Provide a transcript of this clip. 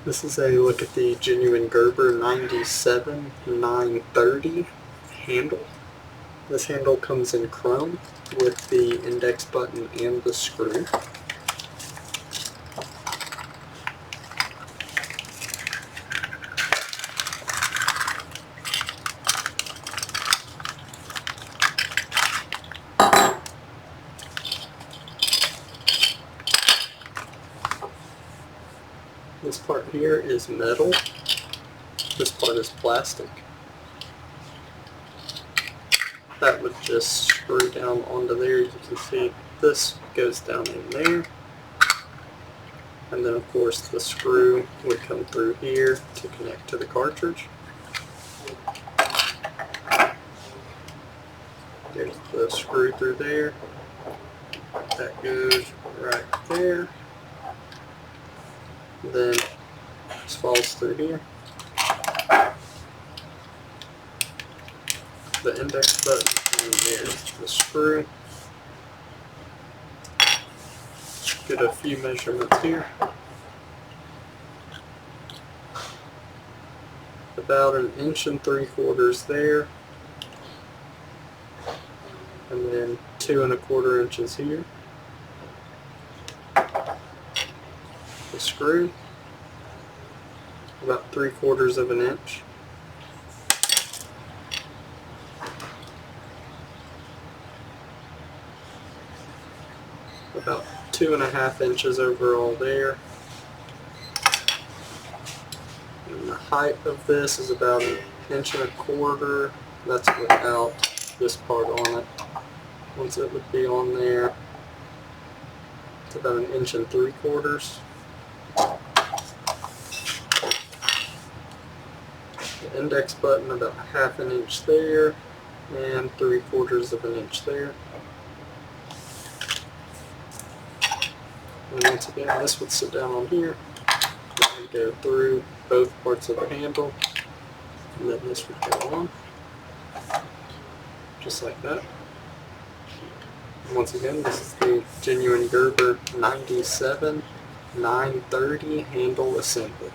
This is a look at the genuine Gerber 97-930 handle. This handle comes in chrome with the index button and the screw. This part here is metal. This part is plastic. That would just screw down onto there. You can see this goes down in there. And then of course the screw would come through here to connect to the cartridge. There's the screw through there. That goes right there. Then this falls through here. The index button, and there's the screw. Get a few measurements here. About 1 3/4 there. And then 2 1/4 inches here. The screw, about 3/4 inch. About 2 1/2 inches overall there. And the height of this is about 1 1/4 inch. That's without this part on it. Once it would be on there, it's about 1 3/4 inches. The index button about 1/2 inch there, and 3/4 inch there. And once again, this would sit down on here. That would go through both parts of the handle, and then this would go on, just like that. And once again, this is the genuine Gerber 97-930 handle assembly.